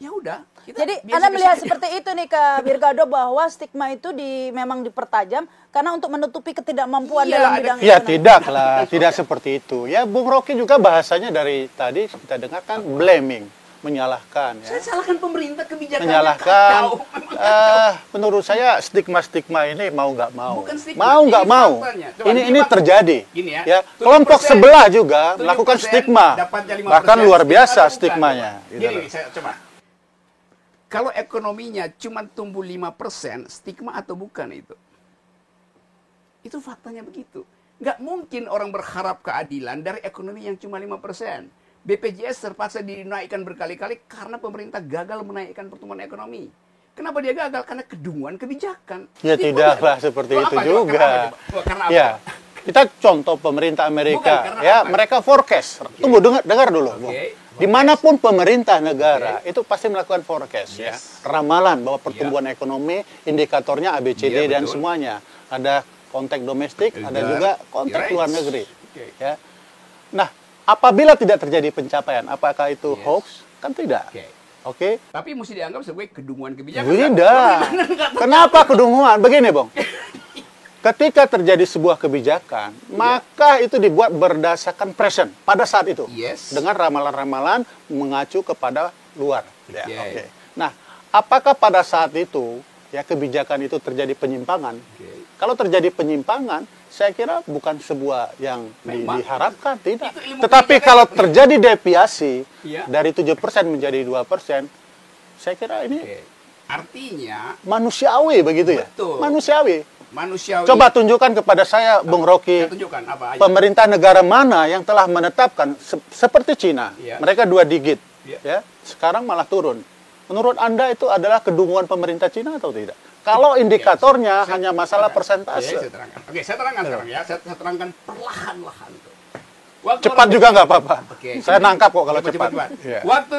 ya udah. Jadi Anda melihat seperti itu nih Kak Birgado, bahwa stigma itu memang dipertajam karena untuk menutupi ketidakmampuan dalam bidang ya ekonomi. tidak lah, tidak seperti itu. Ya Bung Rocky juga bahasanya dari tadi kita dengarkan blaming, menyalahkan. Ya. Saya salahkan pemerintah, kebijakannya Menyalahkan. kacau. Menurut saya stigma-stigma ini mau nggak mau, Bukan stigma, mau nggak ini mau. faktanya. Coba, Ini terjadi. Gini Ya, 7%, kelompok sebelah juga 7% melakukan stigma, dapatnya 5%, bahkan luar biasa bukan. stigmanya. Gitu Gini, loh. saya coba. Kalau ekonominya cuma tumbuh 5%, stigma atau bukan itu? Itu faktanya begitu. Nggak mungkin orang berharap keadilan dari ekonomi yang cuma 5%. BPJS terpaksa dinaikkan berkali-kali karena pemerintah gagal menaikkan pertumbuhan ekonomi. Kenapa dia gagal? Karena kedunguan kebijakan. Ya tidaklah seperti itu juga. Karena apa? Ya, kita contoh pemerintah Amerika. Bukan, Ya, apa? mereka forecast. Tunggu, dengar dulu, Bung. Dimanapun pemerintah negara itu pasti melakukan forecast, ya, ramalan bahwa pertumbuhan ekonomi, indikatornya ABCD dan betul. semuanya. Ada konteks domestik, ada juga konteks luar negeri. Ya. Nah, apabila tidak terjadi pencapaian, apakah itu hoax? Kan tidak. Oke. Tapi mesti dianggap sebagai kedunguan kebijakan. Tidak. Kenapa kedunguan? Begini, Bung. Ketika terjadi sebuah kebijakan, maka itu dibuat berdasarkan present pada saat itu. Dengan ramalan-ramalan mengacu kepada luar. Ya, oke. Nah, apakah pada saat itu ya kebijakan itu terjadi penyimpangan? Kalau terjadi penyimpangan, saya kira bukan sebuah yang diharapkan, tidak. Tetapi kalau terjadi deviasi dari 7% menjadi 2%, saya kira ini artinya manusiawi begitu ya. Betul. Manusiawi. Coba Coba tunjukkan kepada saya, Bung Rocky, pemerintah negara mana yang telah menetapkan seperti Cina, mereka 2 digit, ya, sekarang malah turun. Menurut Anda itu adalah kedunguan pemerintah Cina atau tidak? Kalau indikatornya hanya masalah persentase. Saya terangkan sekarang ya, saya terangkan perlahan-lahan. Cepat juga nggak apa-apa. Saya nangkap kok kalau cepat. Waktu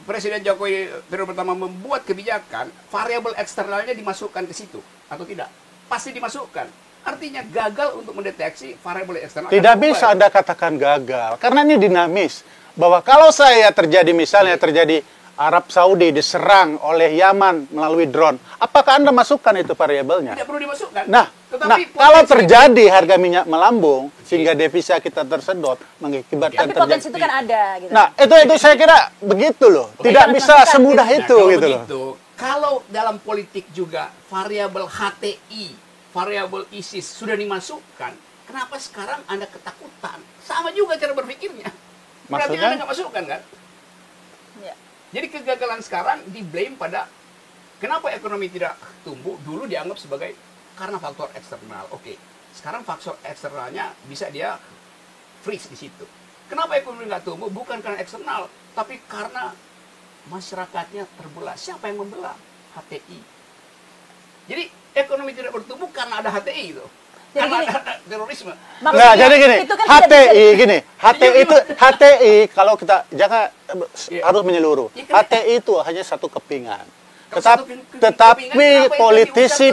Presiden Jokowi periode pertama membuat kebijakan, variabel eksternalnya dimasukkan ke situ atau tidak? Pasti dimasukkan. Artinya gagal untuk mendeteksi variabel eksternal. Tidak bisa Anda katakan gagal, karena ini dinamis. Bahwa kalau saya terjadi, misalnya terjadi Arab Saudi diserang oleh Yaman melalui drone, apakah Anda masukkan itu variabelnya? Tidak perlu dimasukkan. Nah kalau terjadi harga minyak melambung sehingga devisa kita tersedot, mengakibatkan tapi potensi itu kan ada. Gitu. Nah itu saya kira begitu loh. Tidak bisa semudah itu gitu loh. Kalau dalam politik juga variabel HTI, variabel ISIS sudah dimasukkan, kenapa sekarang Anda ketakutan? Sama juga cara berpikirnya. Berarti Anda nggak masukkan kan? Ya. Jadi kegagalan sekarang di-blame pada kenapa ekonomi tidak tumbuh, dulu dianggap sebagai karena faktor eksternal. Oke, sekarang faktor eksternalnya bisa dia freeze di situ. Kenapa ekonomi nggak tumbuh? Bukan karena eksternal, tapi karena masyarakatnya terbelah. Siapa yang membelah? HTI. Jadi ekonomi tidak bertumbuh karena ada HTI itu. Karena ada terorisme. Nah, jadi gini, kan HTI kalau kita jangan harus menyeluruh. HTI itu hanya satu kepingan. Tetapi politisi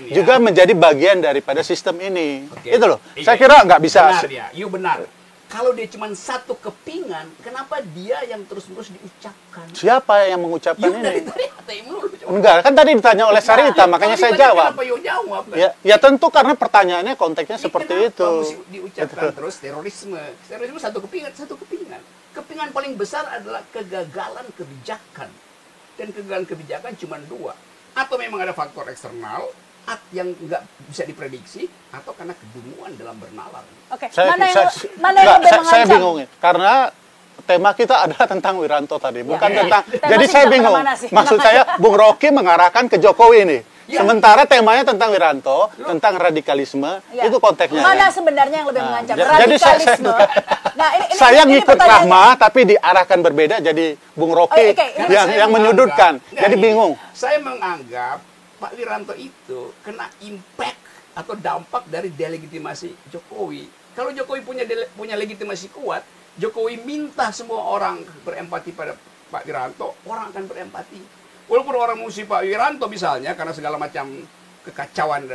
juga menjadi bagian daripada sistem ini. Itu loh. Saya kira nggak bisa. Benar. Kalau dia cuma satu kepingan, kenapa dia yang terus-menerus diucapkan? Siapa yang mengucapkan ini? HTI enggak, kan tadi ditanya oleh Sarita, makanya saya jawab. Ya tentu karena pertanyaannya konteksnya seperti itu. Diucapkan terus terorisme. Terorisme satu kepingan. Kepingan paling besar adalah kegagalan kebijakan. Dan kegagalan kebijakan cuma 2. Atau memang ada faktor eksternal yang nggak bisa diprediksi, atau karena kedunguan dalam bernalar. Oke, mana yang lebih mengancam? Saya bingung, karena tema kita adalah tentang Wiranto tadi, bukan tentang. Jadi saya bingung. Maksud saya, Bung Rocky mengarahkan ke Jokowi ini. Sementara temanya tentang Wiranto, tentang radikalisme, itu konteksnya. Mana sebenarnya yang lebih mengancam? Jadi saya ngikut Rahma, tapi diarahkan berbeda. Jadi Bung Rocky yang menyudutkan. Jadi bingung. Saya menganggap Pak Wiranto itu kena impact atau dampak dari delegitimasi Jokowi. Kalau Jokowi punya legitimasi kuat, Jokowi minta semua orang berempati pada Pak Wiranto, orang akan berempati. Walaupun orang musuh Pak Wiranto misalnya, karena segala macam kekacauan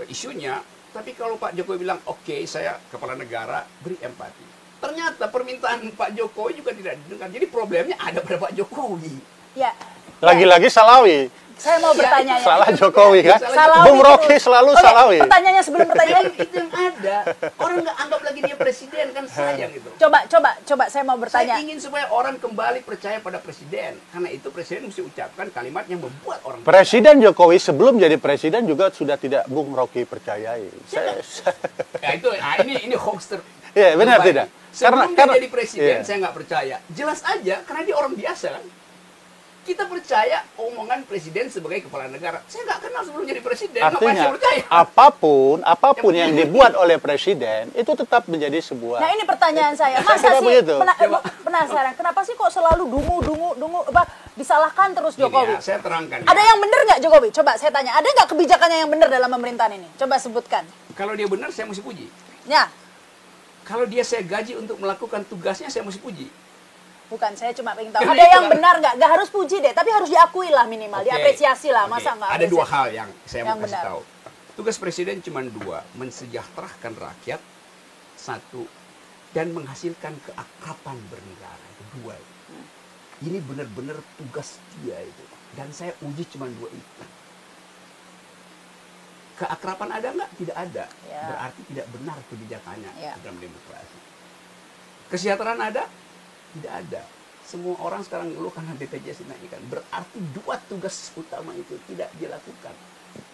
isunya, tapi kalau Pak Jokowi bilang, oke, saya kepala negara, beri empati. ternyata permintaan Pak Jokowi juga tidak didengar. Jadi problemnya ada pada Pak Jokowi. Ya. Lagi-lagi Salawi. Saya mau bertanya ya. Salah Jokowi kan? Salawi Bung Rocky terus. selalu Oke, Salawi. pertanyaannya sebelum pertanyaan. Itu yang ada. Orang nggak anggap lagi dia presiden, kan sayang gitu. Coba saya mau bertanya. Saya ingin supaya orang kembali percaya pada presiden. Karena itu presiden mesti ucapkan kalimat yang membuat orang Presiden Jokowi sebelum jadi presiden juga sudah tidak Bung Rocky percayai. Ya, ini hoaxer. Iya, benar Terbaik. tidak? Sebelum Karena dia jadi presiden, iya. saya nggak percaya. Jelas aja, karena dia orang biasa kan. Kita percaya omongan presiden sebagai kepala negara. Saya nggak kenal sebelum jadi presiden. Ngapain Artinya saya percaya? apapun yang dibuat oleh presiden itu tetap menjadi sebuah. Nah ini pertanyaan saya, masa Tidak sih begitu. penasaran, kenapa sih kok selalu dungu, disalahkan terus Jokowi? Gini ya, saya terangkan. Ada yang benar nggak Jokowi? Coba saya tanya, ada nggak kebijakannya yang benar dalam pemerintahan ini? Coba sebutkan. Kalau dia benar, saya mesti puji. Ya, Kalau dia saya gaji untuk melakukan tugasnya, saya mesti puji. bukan, saya cuma pengen tahu. Karena Ada itu yang kan- benar nggak harus puji deh, tapi harus diakui lah minimal, Oke. diapresiasi lah, Oke. masa nggak? Ada dua apresiasi? hal yang saya Yang mau kasih benar. tahu. Tugas presiden cuma dua, mensejahterakan rakyat, satu, dan menghasilkan keakraban bernegara. Itu dua. Ini benar-benar tugas dia itu. Dan saya uji cuma dua itu. Keakraban ada nggak? Tidak ada. Ya. Berarti tidak benar kebijakannya Ya. dalam demokrasi. Kesejahteraan ada? Tidak ada. Semua orang sekarang ngeluh karena BPJS dinaikkan. Berarti dua tugas utama itu tidak dilakukan.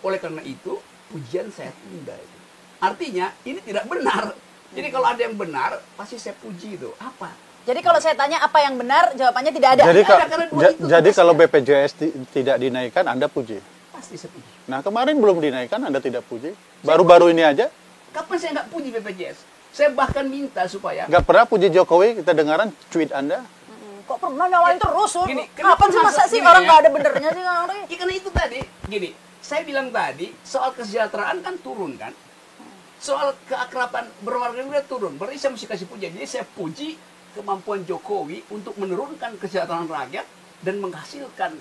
Oleh karena itu, pujian saya tunda itu. Artinya, ini tidak benar. Jadi kalau ada yang benar, pasti saya puji itu. Apa? Jadi kalau saya tanya apa yang benar, jawabannya tidak ada. Jadi, Ada, karena dua itu jadi tugasnya. kalau BPJS tidak dinaikkan, Anda puji. Pasti saya puji. Nah, kemarin belum dinaikkan, Anda tidak puji. Baru-baru ini aja, Kapan saya nggak puji BPJS? Saya bahkan minta supaya nggak pernah puji Jokowi. Kita dengaran tweet Anda. Kok pernah nyalain terus? Gini, Kenapa sih masa sih gini orang ya? nggak ada benernya sih orang? Ya karena itu tadi, gini, saya bilang tadi, soal kesejahteraan kan turun kan? Soal keakraban berwarga negara turun, berarti saya mesti kasih pujian. Jadi saya puji kemampuan Jokowi untuk menurunkan kesejahteraan rakyat dan menghasilkan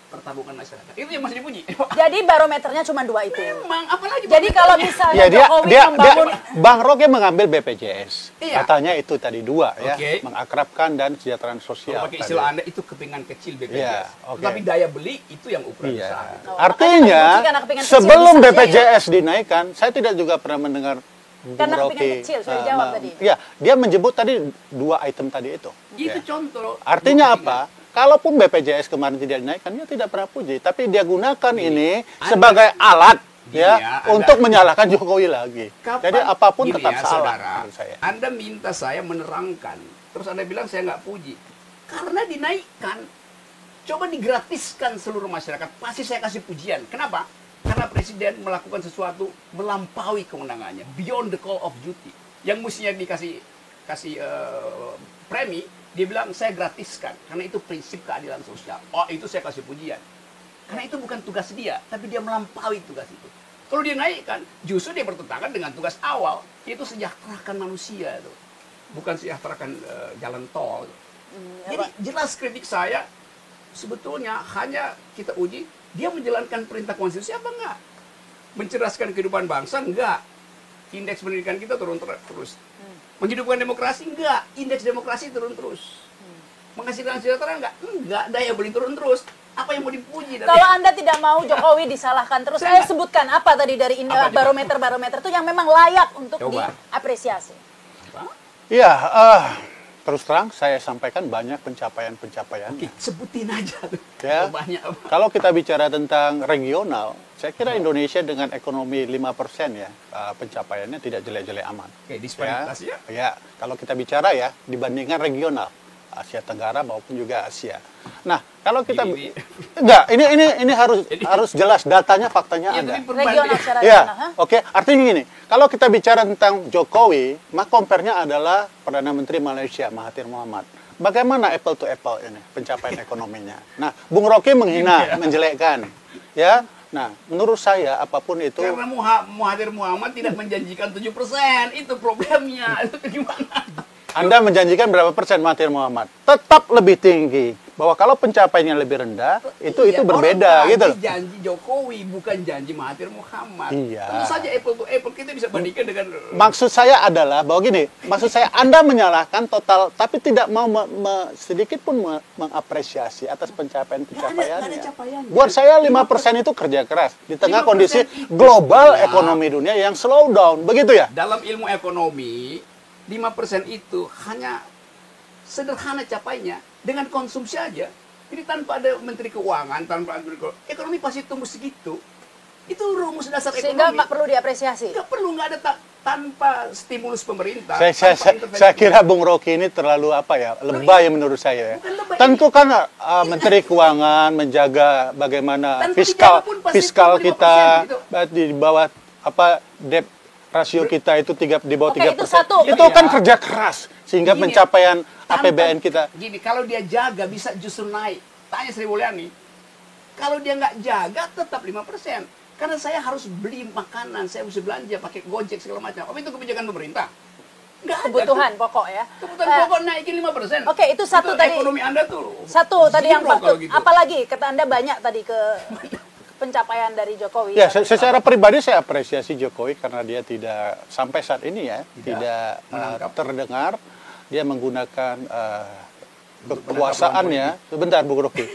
pertabungan masyarakat. Itu yang masih dipuji. Jadi barometernya cuma dua itu. Memang, apalagi Jadi kalau barometernya? misalnya Ya, Jokowi membangun Bang Rocky mengambil BPJS. Iya. Katanya itu tadi dua ya, Oke. mengakrabkan dan kesejahteraan Kalau sosial. pakai tadi. istilah Anda itu kepingan kecil BPJS. Iya, oke. Tapi daya beli itu yang ukuran Iya. besar. Oh, Artinya, makanya karena kepingan kecil sebelum bisa aja BPJS dinaikkan, saya tidak juga pernah mendengar Bung Karena Rocky, kepingan kecil, sudah jawab tadi. Ya, dia menyebut tadi dua item tadi itu. Itu Ya. contoh. Artinya kepingan. apa? Kalaupun BPJS kemarin tidak dinaikkan, dia tidak pernah puji. Tapi dia gunakan ini Anda- sebagai alat Iya, ya Anda- untuk menyalahkan Jokowi lagi. Kapan- Jadi apapun gini tetap ya, salah saudara, menurut saya. Anda minta saya menerangkan, terus Anda bilang saya nggak puji. Karena dinaikkan, coba digratiskan seluruh masyarakat, pasti saya kasih pujian. Kenapa? Karena Presiden melakukan sesuatu melampaui kewenangannya, beyond the call of duty. Yang mestinya dikasih premi, dia bilang saya gratiskan, karena itu prinsip keadilan sosial. Oh, itu saya kasih pujian. Karena itu bukan tugas dia, tapi dia melampaui tugas itu. Kalau dia naikkan, justru dia bertentangan dengan tugas awal, yaitu sejahterakan manusia itu. Bukan sejahterakan jalan tol. Jadi jelas kritik saya, sebetulnya hanya kita uji, dia menjalankan perintah konstitusi apa enggak? Mencerdaskan kehidupan bangsa enggak? Indeks pendidikan kita turun terus. Menghidupkan demokrasi enggak? Indeks demokrasi turun terus. Menghasilkan sejahtera enggak? Enggak, daya beli turun terus. Apa yang mau dipuji dari Kalau Anda tidak mau Jokowi disalahkan terus, Saya saya sebutkan apa tadi dari Apa dia? barometer-barometer itu yang memang layak untuk Coba. diapresiasi. Apa? Ya, terus terang saya sampaikan banyak pencapaian-pencapaian. Oke, sebutin aja tuh. Ya. Banyak apa? Kalau kita bicara tentang regional, saya kira Indonesia dengan ekonomi 5% ya, pencapaiannya tidak jelek-jelek aman. Oke, disparitasnya? Ya, kalau kita bicara ya, dibandingkan regional, Asia Tenggara maupun juga Asia. Nah, kalau kita Ini- enggak, ini harus jelas datanya, faktanya Ya, ada. tapi perbandingan. Regional secara Ya, regional, ha? oke. Artinya gini, kalau kita bicara tentang Jokowi, maka compare-nya adalah Perdana Menteri Malaysia Mahathir Mohamad. Bagaimana apple to apple ini pencapaian ekonominya? Nah, Bung Rocky menghina, menjelekkan, ya. Nah, menurut saya apapun itu, Karena Mahathir Muhammad tidak menjanjikan 7%, itu problemnya. Itu gimana? Anda menjanjikan berapa persen Mahathir Muhammad? Tetap lebih tinggi. Bahwa kalau pencapaiannya lebih rendah, itu berbeda gitu loh. Janji Jokowi bukan janji Mahathir Muhammad. Iya. Tentu saja apple to apple kita bisa bandingkan dengan. Maksud saya adalah bahwa gini, maksud saya Anda menyalahkan total, tapi tidak mau sedikit pun mengapresiasi atas pencapaiannya. Buat saya 5% itu kerja keras di tengah kondisi global ekonomi dunia yang slow down, begitu ya? Dalam ilmu ekonomi, 5% itu hanya sederhana capainya dengan konsumsi aja. Ini tanpa ada menteri keuangan, tanpa menteri keuangan, ekonomi pasti tumbuh segitu. Itu rumus dasar ekonomi. Sehingga nggak perlu diapresiasi. Nggak perlu, nggak ada tanpa stimulus pemerintah. Saya kira Bung Rocky ini terlalu lebay menurut saya. Tentu kan Menteri Keuangan menjaga bagaimana fiskal kita di bawah debt rasio kita itu di bawah 3%. Itu kan kerja keras sehingga pencapaian APBN kita. Gini, kalau dia jaga bisa justru naik. Tanya Sri Mulyani. Kalau dia nggak jaga tetap 5%. Karena saya harus beli makanan, saya mesti belanja pakai Gojek segala macam. Apa itu kebijakan pemerintah? Nggak ada. Kebutuhan pokok ya. Kebutuhan pokok naikin 5%. Oke, itu satu tadi. Ekonomi Anda tuh. Satu tadi yang patut. Gitu. Apalagi kata Anda banyak tadi ke pencapaian dari Jokowi. Ya, secara pribadi saya apresiasi Jokowi karena dia tidak sampai saat ini tidak terdengar dia menggunakan kekuasaannya. Sebentar, Bung Rocky.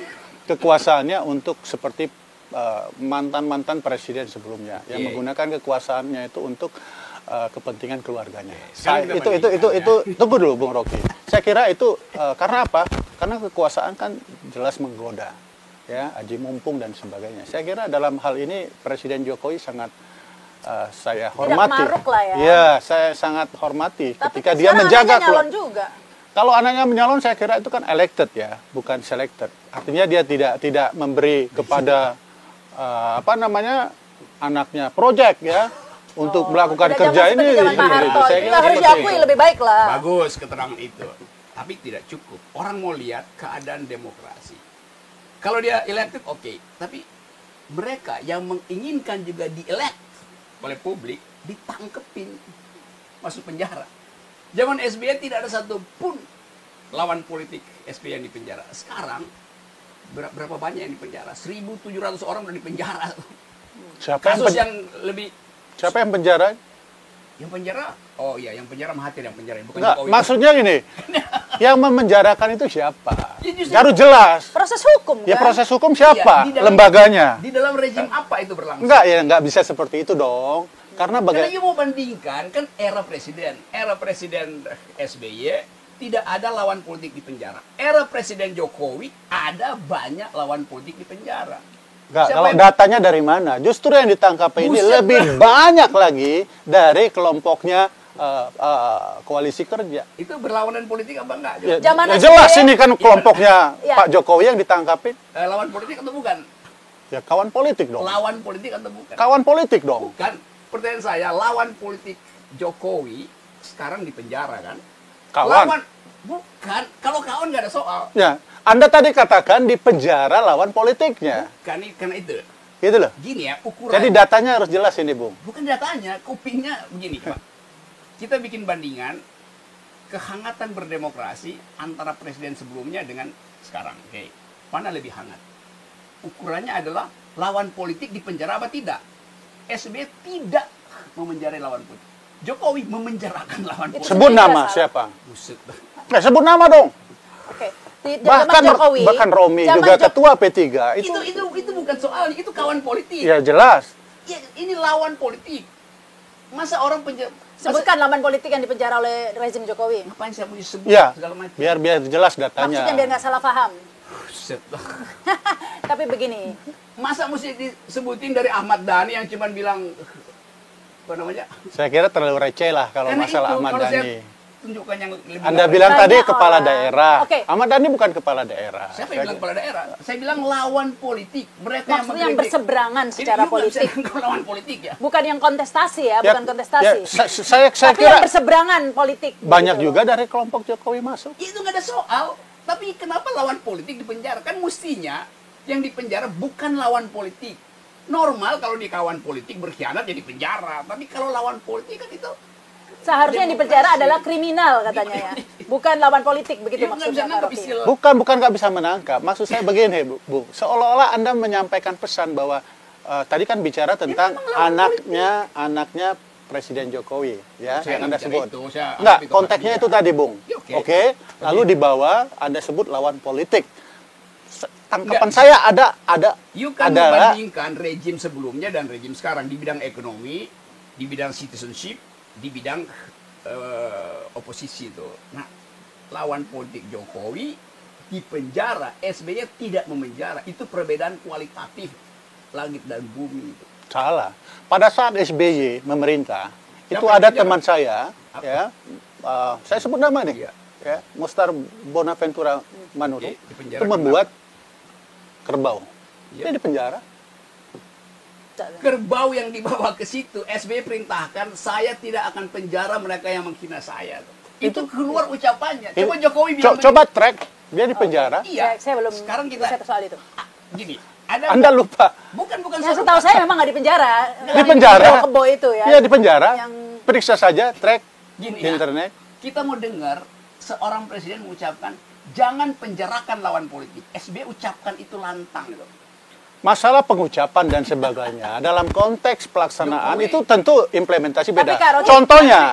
Kekuasaannya untuk seperti mantan-mantan presiden sebelumnya yang menggunakan kekuasaannya itu untuk kepentingan keluarganya. Tunggu dulu, Bung Rocky. Saya kira itu karena apa? Karena kekuasaan kan jelas menggoda, ya, aji mumpung dan sebagainya. Saya kira dalam hal ini Presiden Jokowi sangat saya hormati. Tidak maruk lah ya. Ya, saya sangat hormati. Tapi ketika dia menjaga nyalon juga. Kalau anaknya menyalon, saya kira itu kan elected ya, bukan selected. Artinya dia tidak memberi kepada anaknya project ya untuk melakukan kerja ini. Saya kira harus diakui lebih baik lah. Bagus keterangan itu, tapi tidak cukup. Orang mau lihat keadaan demokrasi. Kalau dia elected oke, tapi mereka yang menginginkan juga di-elect oleh publik ditangkepin, masuk penjara. Zaman SBY tidak ada satupun lawan politik SBY yang di penjara. Sekarang berapa banyak yang di penjara? 1.700 orang udah di penjara. Siapa yang penjara? Yang penjara? Oh iya, yang penjara Mahathir yang penjara, bukan Jokowi. Maksudnya gini, yang memenjarakan itu siapa? Ya, harus jelas. Proses hukum kan? Ya proses hukum siapa? Iya, lembaganya. Di dalam rejim apa itu berlangsung? Enggak bisa seperti itu dong. Karena you mau bandingkan kan era presiden SBY tidak ada lawan politik di penjara. Era Presiden Jokowi ada banyak lawan politik di penjara. Kalau datanya dari mana? Justru yang ditangkap ini lebih banyak lagi dari kelompoknya koalisi kerja. Itu berlawanan politik apa enggak? Ya, jelas ini kan kelompoknya Pak Jokowi yang ditangkapin. Lawan politik atau bukan? Ya kawan politik dong. Lawan politik atau bukan? Kawan politik dong. Bukan. Pertanyaan saya, lawan politik Jokowi sekarang di penjara kan? Kawan. Bukan. Kalau kawan nggak ada soal. Ya, Anda tadi katakan di penjara lawan politiknya. Bukan, karena itu. Gitu loh. Gini ya, ukuran. Jadi datanya harus jelas ini, Bung. Bukan datanya, kupingnya begini, Pak. Kita bikin bandingan kehangatan berdemokrasi antara presiden sebelumnya dengan sekarang. Oke. Mana lebih hangat? Ukurannya adalah lawan politik di penjara apa tidak? SBY tidak memenjarai lawan politik. Jokowi memenjarakan lawan politik. Sebut nama siapa? Buset. Sebut nama dong. Oke. Bahkan Romi juga ketua P3. Itu bukan soalnya, itu kawan politik. Ya jelas. Ya, ini lawan politik. Masa orang sebutkan lawan politik yang dipenjara oleh rezim Jokowi. Ngapain saya mau disebut segala macam? Biar jelas datanya. Maksudnya biar nggak salah paham. Buset. Tapi begini. Masa mesti disebutin dari Ahmad Dhani yang cuma bilang apa namanya? Saya kira terlalu receh lah kalau karena masalah itu, Ahmad Dhani. Tunjukkan yang lebih Anda bilang tadi kepala daerah. Okay. Ahmad Dhani bukan kepala daerah. Siapa yang bilang kepala daerah? Saya bilang lawan politik. Mereka maksudnya yang berseberangan secara politik. Lawan politik ya. Bukan yang kontestasi ya, bukan kontestasi. Saya tapi kira yang berseberangan politik. Banyak gitu juga dari kelompok Jokowi masuk. Itu nggak ada soal. Tapi kenapa lawan politik dipenjara? Kan mestinya yang dipenjara bukan lawan politik. Normal kalau di kawan politik berkhianat jadi penjara. Tapi kalau lawan politik kan itu Seharusnya yang dipenjara adalah kriminal katanya ya, bukan lawan politik begitu maksudnya Kak Rocky. Bukan nggak bisa menangkap. Maksud saya begini, Bu. Seolah-olah Anda menyampaikan pesan bahwa tadi kan bicara tentang anaknya Presiden Jokowi, ya, yang Anda sebut. Enggak, konteksnya itu tadi, Bung. Oke. Lalu di bawah Anda sebut lawan politik. Tangkapan saya ada You kan membandingkan rejim sebelumnya dan rejim sekarang di bidang ekonomi, di bidang citizenship, di bidang oposisi itu. Nah, lawan politik Jokowi di penjara, SBY tidak memenjara. Itu perbedaan kualitatif langit dan bumi itu. Salah. Pada saat SBY memerintah, itu ada teman saya, ya, saya sebut nama nih, ya, Mustar Bonaventura Manurung, itu membuat kerbau. Dia di penjara. Kerbau yang dibawa ke situ, SBY perintahkan, saya tidak akan penjara mereka yang menghina saya. Itu keluar ucapannya. Coba Jokowi bilang coba track, dia di penjara. Iya. Saya belum Sekarang kita soal itu. Gini, Anda lupa. Bukan yang setahu saya memang nggak di penjara. Di penjara. Kebo itu ya. Iya, di penjara. Periksa saja track di internet. Kita mau dengar seorang presiden mengucapkan jangan penjarakan lawan politik. SBY ucapkan itu lantang gitu. Masalah pengucapan dan sebagainya dalam konteks pelaksanaan Jokowi. Itu tentu implementasi beda.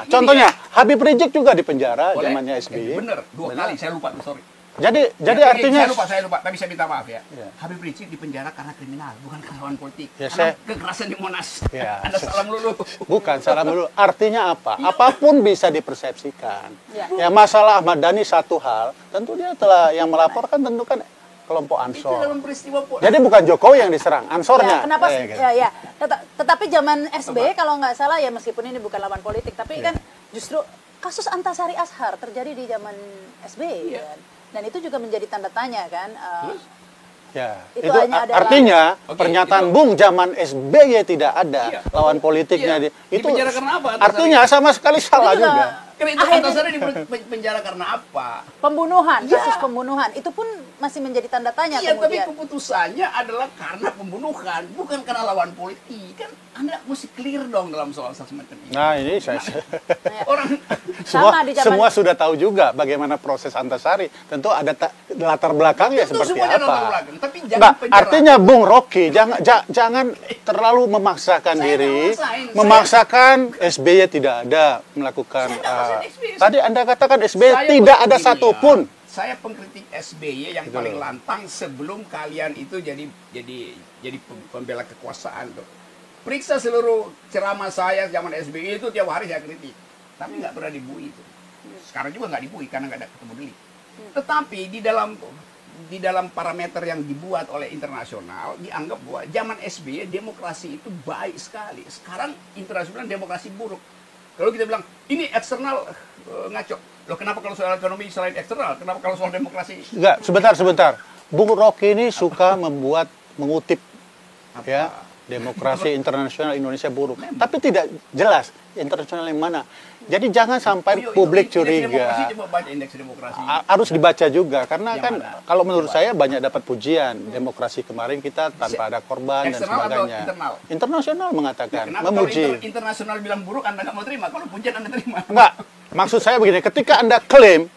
Contohnya Habib Rizik juga di penjara zamannya SBY. Benar, dua kali saya lupa, sorry. Jadi artinya saya lupa, tapi saya minta maaf ya. Habib Rizik di penjara karena kriminal, bukan karena lawan politik. Karena kekerasan di Monas. Anda salah melulu. Bukan salah melulu. Artinya apa? Apapun bisa dipersepsikan. Ya, masalah Ahmad Dhani satu hal, tentu dia telah yang melaporkan tentu kan kelompok Ansor. Itu dalam peristiwa jadi bukan Jokowi yang diserang, Ansornya. Kenapa? Ya. Tetapi zaman SBY kalau nggak salah ya, meskipun ini bukan lawan politik, tapi kan justru kasus Antasari Ashar terjadi di zaman SBY kan. Dan itu juga menjadi tanda tanya kan. Itu artinya pernyataan Bung zaman SBY tidak ada lawan politiknya. Itu karena apa? Artinya sama sekali salah juga. Antasari di penjara karena apa? Pembunuhan, kasus pembunuhan. Itu pun masih menjadi tanda tanya kemudian. Tapi keputusannya adalah karena pembunuhan, bukan karena lawan politik. Kan Anda mesti clear dong dalam soal semacam ini. Nah, ini saya orang semua sudah tahu juga bagaimana proses Antasari. Tentu ada latar belakangnya seperti apa. Tapi jangan artinya Bung Rocky jangan terlalu memaksakan diri, memaksakan SBY tidak ada melakukan. Tadi Anda katakan SBY tidak ada satupun. Saya pengkritik SBY yang paling lantang sebelum kalian itu jadi pembela kekuasaan tuh. Periksa seluruh ceramah saya zaman SBY itu tiap hari saya kritik, tapi nggak pernah dibui itu. Sekarang juga nggak dibui karena nggak ada ketemu delik. Tetapi di dalam parameter yang dibuat oleh internasional dianggap bahwa zaman SBY demokrasi itu baik sekali. Sekarang internasional demokrasi buruk. Kalau kita bilang ini eksternal ngaco. Loh, kenapa kalau soal ekonomi selain eksternal? Kenapa kalau soal demokrasi? Enggak, sebentar. Bung Rocky ini suka mengutip ya, demokrasi internasional Indonesia buruk. Tapi tidak jelas internasional yang mana. Jadi jangan sampai publik curiga. Harus dibaca juga karena kan kalau menurut saya banyak dapat pujian demokrasi kemarin kita tanpa ada korban dan sebagainya. Internasional mengatakan memuji. Kalau internasional bilang buruk Anda nggak mau terima, kalau pujian Anda terima. Enggak. Maksud saya begini, ketika Anda klaim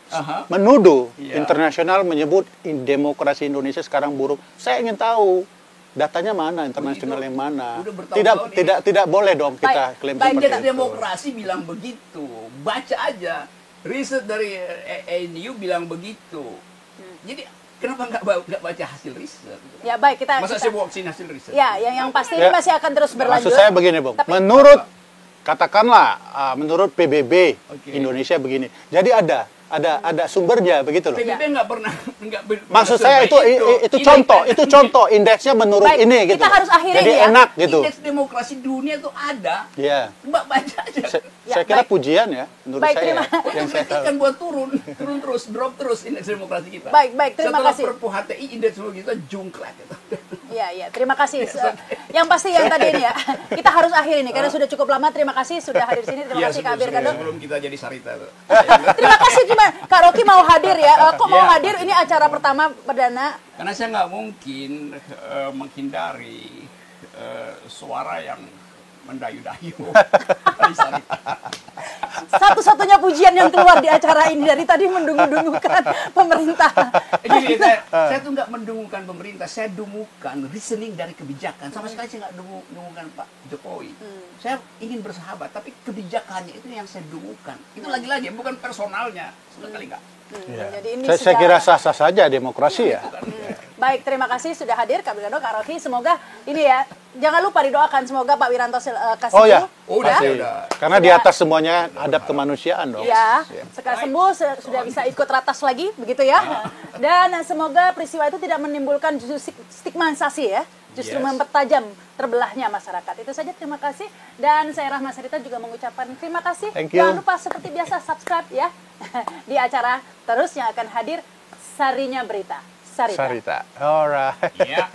menuduh internasional menyebut demokrasi Indonesia sekarang buruk, saya ingin tahu datanya mana, internasional yang mana. Tidak boleh dong kita klaim seperti itu. Demokrasi bilang begitu. Baca aja. Riset dari ANU bilang begitu. Jadi kenapa nggak baca hasil riset? Ya baik, Masa saya bawa sini hasil riset? Ya, yang pasti ini masih akan terus berlanjut. Maksud saya begini, Bung. Katakanlah menurut PBB Indonesia begini. Jadi ada sumbernya begitu loh. PBB nggak pernah maksud saya itu contoh indeksnya menurut ini gitu. Kita harus akhiri jadi ya. Enak gitu. Indeks demokrasi dunia itu ada. Iya. Mbak baca aja. Saya kira pujian ya menurut saya. Yang saya tahu kan buat turun terus, drop terus indeks demokrasi kita. Baik, terima kasih. Setelah Perpu HTI indeks demokrasi kita jungklat gitu. Iya, terima kasih. Yang pasti yang tadi ini ya, kita harus akhiri nih karena sudah cukup lama. Terima kasih sudah hadir di sini. Terima kasih Kak Birgado. Sebelum kita jadi Sarita tuh. Terima kasih gimana? Kak Rocky mau hadir ya. Kok mau hadir? Ini acara pertama perdana. Karena saya nggak mungkin menghindari suara yang mendayu-dayu dari Sarita. satu-satunya pujian yang keluar di acara ini. Dari tadi mendungu-dungukan pemerintah. Jadi saya tuh nggak mendungukan pemerintah, saya dungukan reasoning dari kebijakan. Sama sekali saya nggak dungukan Pak Jokowi. Saya ingin bersahabat, tapi kebijakannya itu yang saya dungukan. Itu lagi-lagi bukan personalnya, sama sekali nggak. Jadi ini Saya kira sah-sah saja demokrasi ya. Baik, terima kasih sudah hadir Kak Wiranto, Kak Rocky. Semoga ini ya, jangan lupa didoakan semoga Pak Wiranto kasih Oh ya, udah. Karena di atas semuanya adab kemanusiaan dong. Ya, sekarang sembuh sudah bisa ikut ratas lagi, begitu ya. Dan semoga peristiwa itu tidak menimbulkan justru stigmatisasi ya, justru mempertajam terbelahnya masyarakat. Itu saja, terima kasih. Dan saya Rahma Sarita juga mengucapkan terima kasih. Thank you. Jangan lupa seperti biasa subscribe ya di acara terus yang akan hadir Sarinya Berita. Sarita. Alright. Ya.